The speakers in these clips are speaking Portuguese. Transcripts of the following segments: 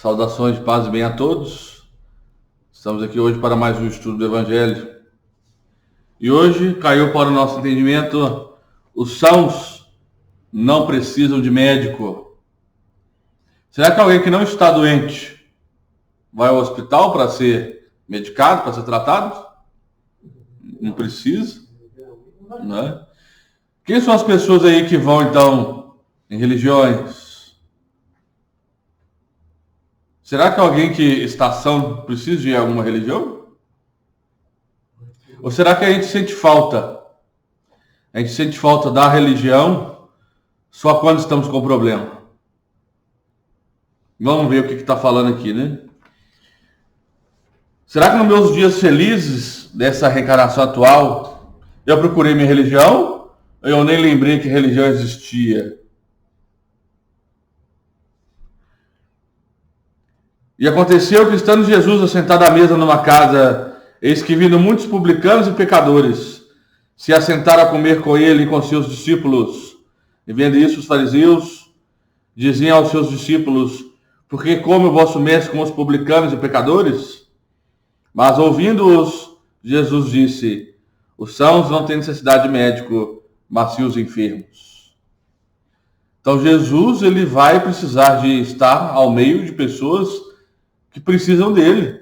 Saudações de paz e bem a todos. Estamos aqui hoje para mais um estudo do Evangelho. E hoje caiu para o nosso entendimento: os sãos não precisam de médico. Será que alguém que não está doente vai ao hospital para ser medicado, para ser tratado? Não precisa, né? Quem são as pessoas aí que vão então em religiões? Será que alguém que está são precisa de alguma religião? Ou será que a gente sente falta? A gente sente falta da religião só quando estamos com problema? Vamos ver o que está falando aqui, né? Será que nos meus dias felizes dessa reencarnação atual eu procurei minha religião? Ou eu nem lembrei que religião existia? E aconteceu que, estando Jesus assentado à mesa numa casa, eis que vindo muitos publicanos e pecadores se assentaram a comer com ele e com seus discípulos. E vendo isso, os fariseus diziam aos seus discípulos: por que come o vosso mestre com os publicanos e pecadores? Mas ouvindo-os, Jesus disse: os sãos não têm necessidade de médico, mas sim os enfermos. Então Jesus, ele vai precisar de estar ao meio de pessoas que precisam dele,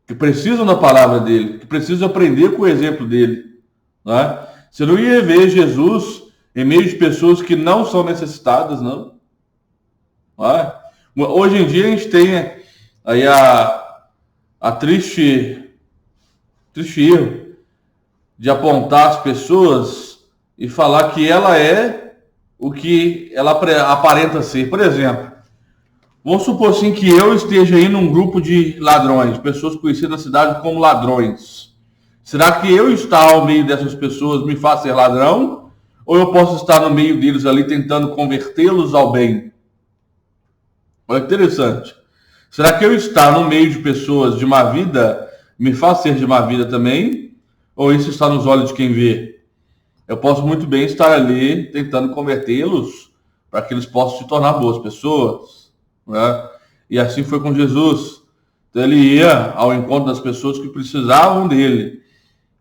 que precisam da palavra dele, que precisam aprender com o exemplo dele, né? Você não ia ver Jesus em meio de pessoas que não são necessitadas, não. Hoje em dia a gente tem aí a triste erro de apontar as pessoas e falar que ela é o que ela aparenta ser. Por exemplo, vamos supor assim que eu esteja aí num grupo de ladrões, pessoas conhecidas na cidade como ladrões. Será que eu estar ao meio dessas pessoas me faz ser ladrão? Ou eu posso estar no meio deles ali tentando convertê-los ao bem? Olha que interessante. Será que eu estar no meio de pessoas de má vida me faz ser de má vida também? Ou isso está nos olhos de quem vê? Eu posso muito bem estar ali tentando convertê-los para que eles possam se tornar boas pessoas, né? E assim foi com Jesus. Então ele ia ao encontro das pessoas que precisavam dele,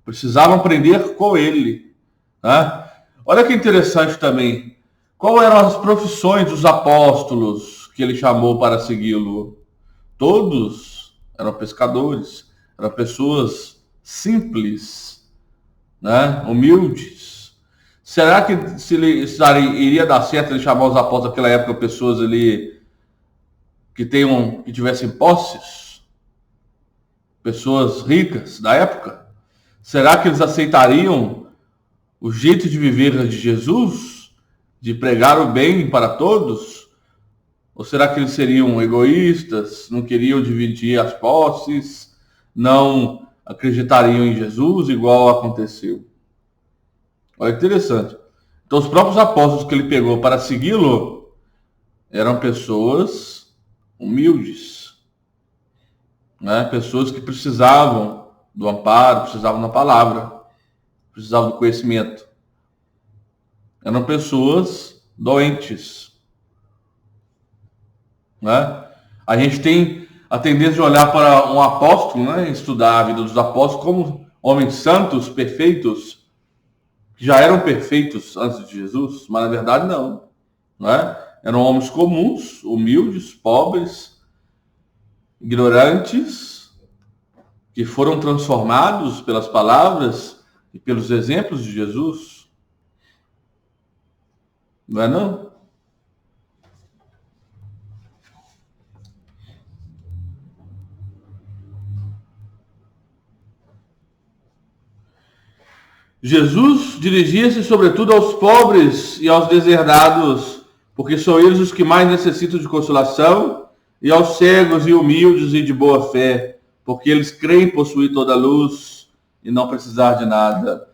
precisavam aprender com ele, né? Olha que interessante também. Qual eram as profissões dos apóstolos que ele chamou para segui-lo? Todos eram pescadores, eram pessoas simples, né? Humildes. Será que se ele iria dar certo ele chamar os apóstolos daquela época pessoas ali que tivessem posses, pessoas ricas da época? Será que eles aceitariam o jeito de viver de Jesus, de pregar o bem para todos? Ou será que eles seriam egoístas, não queriam dividir as posses, não acreditariam em Jesus igual aconteceu? Olha que interessante. Então os próprios apóstolos que ele pegou para segui-lo eram pessoas humildes, né? Pessoas que precisavam do amparo, precisavam da palavra, precisavam do conhecimento. Eram pessoas doentes, né? A gente tem a tendência de olhar para um apóstolo, né? Estudar a vida dos apóstolos como homens santos, perfeitos, que já eram perfeitos antes de Jesus, mas na verdade não, né? Eram homens comuns, humildes, pobres, ignorantes, que foram transformados pelas palavras e pelos exemplos de Jesus. Não é não? Jesus dirigia-se sobretudo aos pobres e aos deserdados, porque são eles os que mais necessitam de consolação, e aos cegos e humildes e de boa fé, porque eles creem possuir toda a luz e não precisar de nada.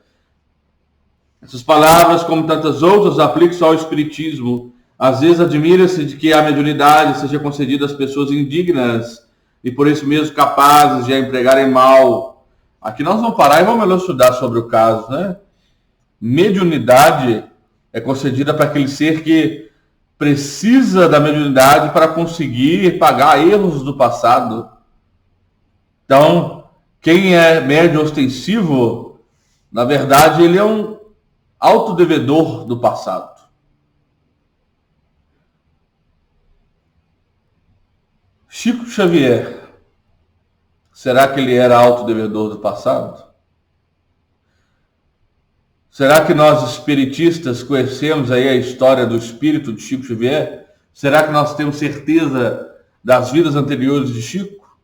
Essas palavras, como tantas outras, aplicam-se ao espiritismo. Às vezes admira-se de que a mediunidade seja concedida às pessoas indignas e por isso mesmo capazes de a empregarem mal. Aqui nós vamos parar e vamos elucidar sobre o caso, né? Mediunidade é concedida para aquele ser que precisa da mediunidade para conseguir pagar erros do passado. Então, quem é médium ostensivo, na verdade, ele é um autodevedor do passado. Chico Xavier, será que ele era autodevedor do passado? Será que nós espiritistas conhecemos aí a história do espírito de Chico Xavier? Será que nós temos certeza das vidas anteriores de Chico?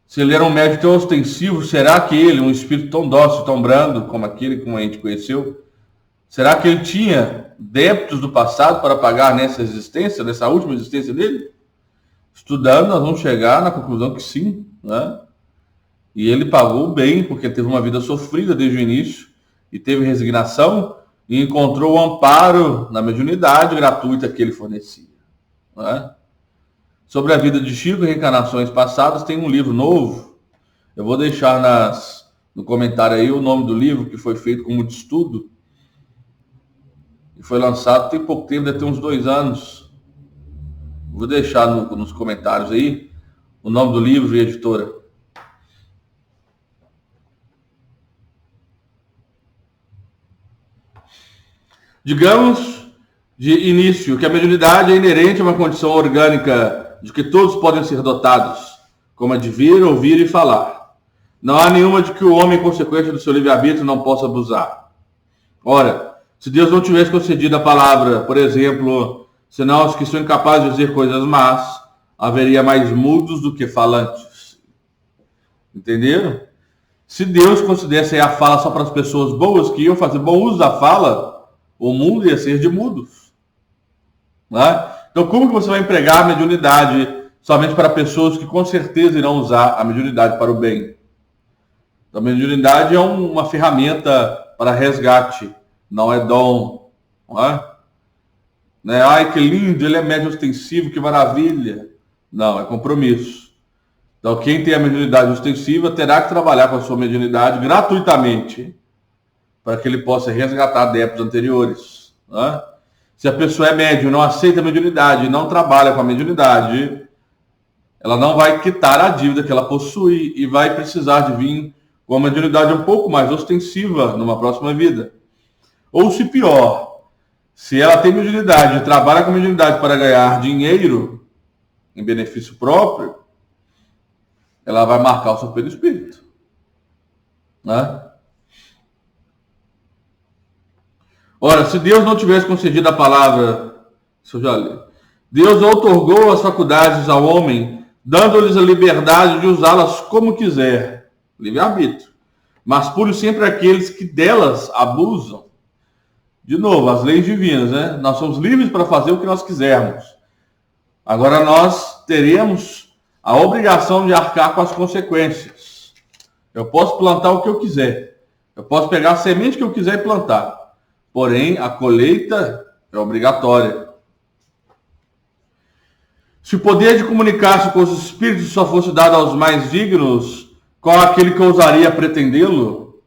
Se ele era um médium tão ostensivo, será que ele, um espírito tão dócil, tão brando como aquele que a gente conheceu, será que ele tinha débitos do passado para pagar nessa existência, nessa última existência dele? Estudando, nós vamos chegar na conclusão que sim, né? E ele pagou bem, porque teve uma vida sofrida desde o início, e teve resignação, e encontrou o amparo na mediunidade gratuita que ele fornecia, né? Sobre a vida de Chico e reencarnações passadas, tem um livro novo. Eu vou deixar no comentário aí o nome do livro, que foi feito com muito estudo. E foi lançado tem pouco tempo, deve ter uns 2 anos. Vou deixar nos comentários aí o nome do livro e a editora. Digamos, de início, que a mediunidade é inerente a uma condição orgânica de que todos podem ser dotados, como a de ver, ouvir e falar. Não há nenhuma de que o homem, em consequência do seu livre-arbítrio, não possa abusar. Ora, se Deus não tivesse concedido a palavra, por exemplo, senão aos que são incapazes de dizer coisas más, haveria mais mudos do que falantes. Entenderam? Se Deus concedesse a fala só para as pessoas boas, que iam fazer bom uso da fala, o mundo ia ser de mudos, né? Então, como que você vai empregar a mediunidade somente para pessoas que com certeza irão usar a mediunidade para o bem? Então, a mediunidade é uma ferramenta para resgate, não é dom, não é? Né? Ai, que lindo, ele é médium ostensivo, que maravilha. Não, é compromisso. Então, quem tem a mediunidade ostensiva terá que trabalhar com a sua mediunidade gratuitamente, para que ele possa resgatar débitos anteriores, né? Se a pessoa é médium, não aceita a mediunidade, não trabalha com a mediunidade, ela não vai quitar a dívida que ela possui e vai precisar de vir com a mediunidade um pouco mais ostensiva numa próxima vida. Ou se pior, se ela tem mediunidade e trabalha com a mediunidade para ganhar dinheiro em benefício próprio, ela vai marcar o seu perispírito, né? Ora, se Deus não tivesse concedido a palavra, isso eu já li. Deus outorgou as faculdades ao homem, dando-lhes a liberdade de usá-las como quiser, livre-arbítrio. Mas pune sempre aqueles que delas abusam. De novo, as leis divinas, né? Nós somos livres para fazer o que nós quisermos. Agora nós teremos a obrigação de arcar com as consequências. Eu posso plantar o que eu quiser. Eu posso pegar a semente que eu quiser e plantar. Porém, a colheita é obrigatória. Se o poder de comunicar-se com os espíritos só fosse dado aos mais dignos, qual aquele que ousaria pretendê-lo?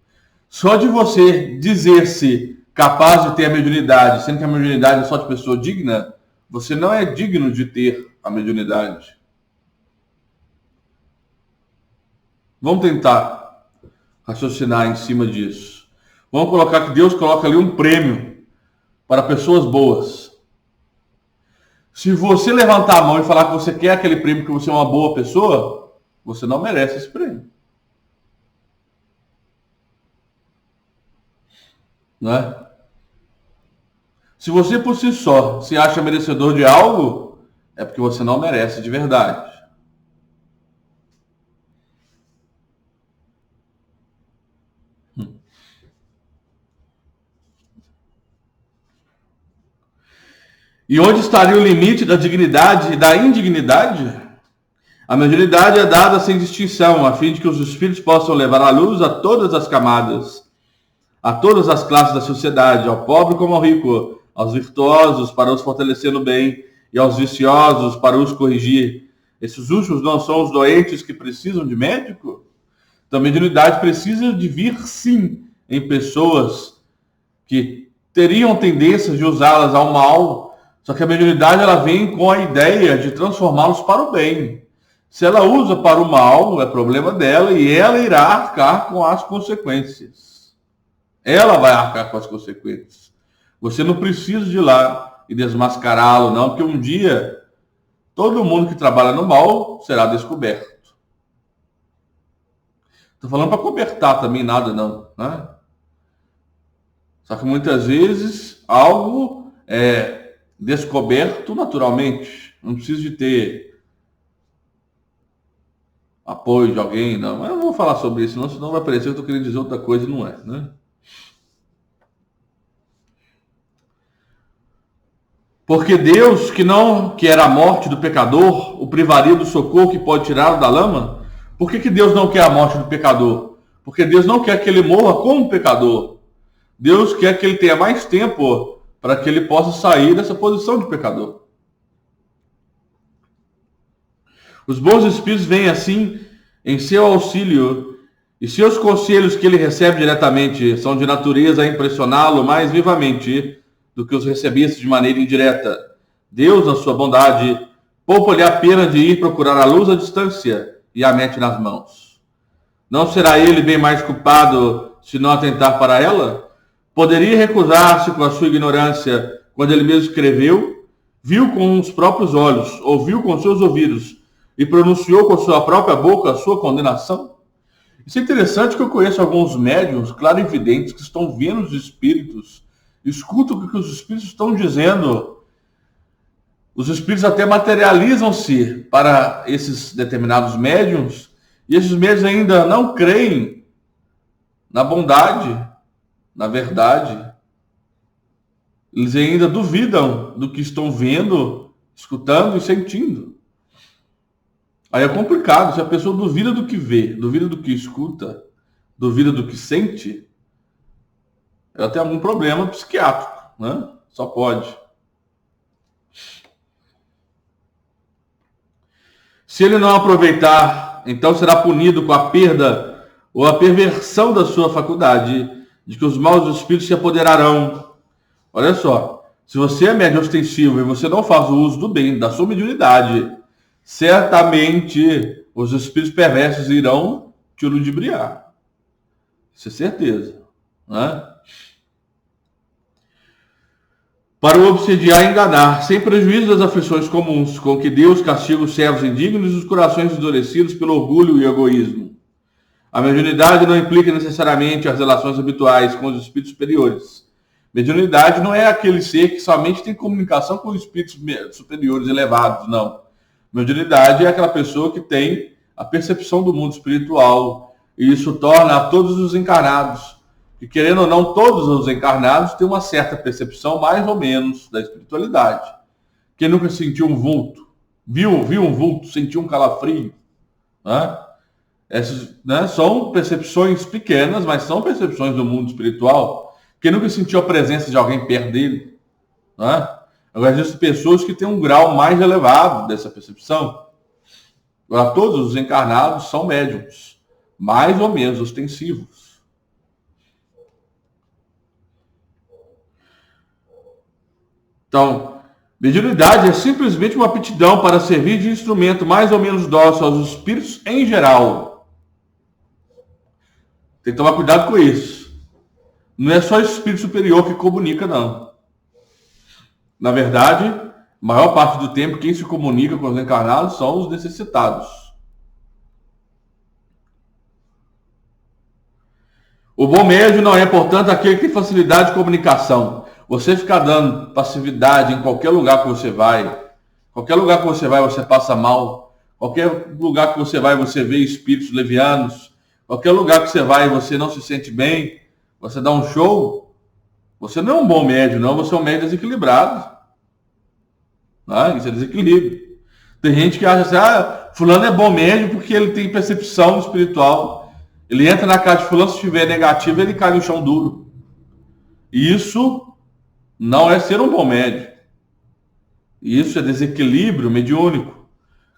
Só de você dizer-se capaz de ter a mediunidade, sendo que a mediunidade é só de pessoa digna, você não é digno de ter a mediunidade. Vamos tentar raciocinar em cima disso. Vamos colocar que Deus coloca ali um prêmio para pessoas boas. Se você levantar a mão e falar que você quer aquele prêmio, que você é uma boa pessoa, você não merece esse prêmio. Não é? Se você por si só se acha merecedor de algo, é porque você não merece de verdade. E onde estaria o limite da dignidade e da indignidade? A mediunidade é dada sem distinção, a fim de que os espíritos possam levar à luz a todas as camadas, a todas as classes da sociedade, ao pobre como ao rico, aos virtuosos para os fortalecer no bem e aos viciosos para os corrigir. Esses últimos não são os doentes que precisam de médico? Então a mediunidade precisa de vir, sim, em pessoas que teriam tendências de usá-las ao mal, Só que a mediunidade ela vem com a ideia de transformá-los para o bem. Se ela usa para o mal, é problema dela e ela irá arcar com as consequências. Ela vai arcar com as consequências. Você não precisa de ir lá e desmascará-lo, não, porque um dia todo mundo que trabalha no mal será descoberto. Estou falando para cobertar também nada, não, né? Só que muitas vezes algo é descoberto naturalmente. Não precisa de ter apoio de alguém, não. Mas eu não vou falar sobre isso, senão vai parecer que eu estou querendo dizer outra coisa e não é, né? Porque Deus, que era a morte do pecador, o privaria do socorro que pode tirá-lo da lama? Por que Deus não quer a morte do pecador? Porque Deus não quer que ele morra como pecador. Deus quer que ele tenha mais tempo para que ele possa sair dessa posição de pecador. Os bons espíritos vêm assim em seu auxílio, e seus conselhos que ele recebe diretamente são de natureza a impressioná-lo mais vivamente do que os recebesse de maneira indireta. Deus, na sua bondade, poupa-lhe a pena de ir procurar a luz à distância e a mete nas mãos. Não será ele bem mais culpado se não atentar para ela? Poderia recusar-se com a sua ignorância quando ele mesmo escreveu, viu com os próprios olhos, ouviu com seus ouvidos e pronunciou com sua própria boca a sua condenação? Isso é interessante que eu conheço alguns médiuns clarividentes que estão vendo os espíritos, escutam o que os espíritos estão dizendo. Os espíritos até materializam-se para esses determinados médiuns, e esses médiuns ainda não creem na bondade, na verdade. Eles ainda duvidam do que estão vendo, escutando e sentindo. Aí é complicado. Se a pessoa duvida do que vê, duvida do que escuta, duvida do que sente, ela tem algum problema psiquiátrico, né? Só pode. Se ele não aproveitar, então será punido com a perda ou a perversão da sua faculdade, de que os maus espíritos se apoderarão. Olha só, se você é médium ostensivo e você não faz o uso do bem, da sua mediunidade, certamente os espíritos perversos irão te ludibriar. Isso é certeza, né? Para o obsediar e enganar, sem prejuízo das aflições comuns, com que Deus castiga os servos indignos e os corações endurecidos pelo orgulho e egoísmo. A mediunidade não implica necessariamente as relações habituais com os espíritos superiores. Mediunidade não é aquele ser que somente tem comunicação com os espíritos superiores elevados, não. Mediunidade é aquela pessoa que tem a percepção do mundo espiritual, e isso torna a todos os encarnados, que querendo ou não, todos os encarnados têm uma certa percepção, mais ou menos, da espiritualidade. Quem nunca sentiu um vulto, viu um vulto, sentiu um calafrio, né? Essas, né, são percepções pequenas, mas são percepções do mundo espiritual. Quem nunca sentiu a presença de alguém perto dele, né? Agora, existem pessoas que têm um grau mais elevado dessa percepção. Agora, todos os encarnados são médiums, mais ou menos ostensivos. Então, mediunidade é simplesmente uma aptidão para servir de instrumento mais ou menos dócil aos espíritos em geral. Tem que tomar cuidado com isso. Não é só o espírito superior que comunica, não. Na verdade, a maior parte do tempo, quem se comunica com os encarnados são os necessitados. O bom médium não é, portanto, aquele que tem facilidade de comunicação. Você ficar dando passividade em qualquer lugar que você vai, você passa mal. Qualquer lugar que você vai, você vê espíritos levianos. Qualquer lugar que você vai, você não se sente bem, você dá um show. Você não é um bom médium, não. Você é um médium desequilibrado. Isso é desequilíbrio. Tem gente que acha assim, fulano é bom médium porque ele tem percepção espiritual. Ele entra na casa de fulano, se estiver negativo, ele cai no chão duro. Isso não é ser um bom médium. Isso é desequilíbrio mediúnico,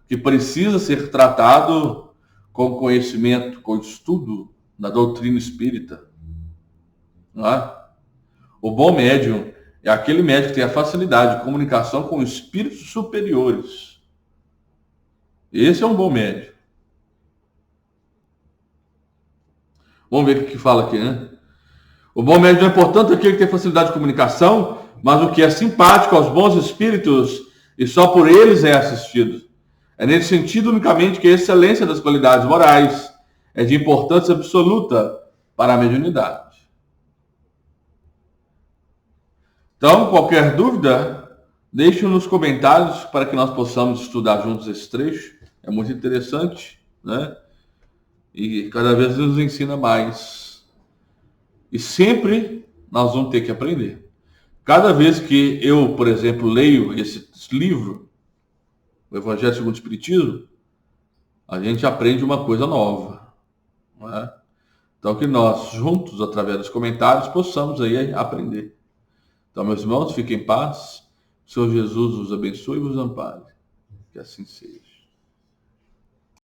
que precisa ser tratado com conhecimento, com estudo da doutrina espírita. O bom médium é aquele médium que tem a facilidade de comunicação com espíritos superiores. Esse é um bom médium. Vamos ver o que fala aqui, né? O bom médium não é, portanto, aquele que tem facilidade de comunicação, mas o que é simpático aos bons espíritos e só por eles é assistido. É nesse sentido unicamente que a excelência das qualidades morais é de importância absoluta para a mediunidade. Então, qualquer dúvida, deixe nos comentários para que nós possamos estudar juntos esse trecho. É muito interessante, né? E cada vez nos ensina mais. E sempre nós vamos ter que aprender. Cada vez que eu, por exemplo, leio esse livro, o Evangelho segundo o Espiritismo, a gente aprende uma coisa nova, não é? Então, que nós, juntos, através dos comentários, possamos aí aprender. Então, meus irmãos, fiquem em paz. O Senhor Jesus os abençoe e vos ampare. Que assim seja.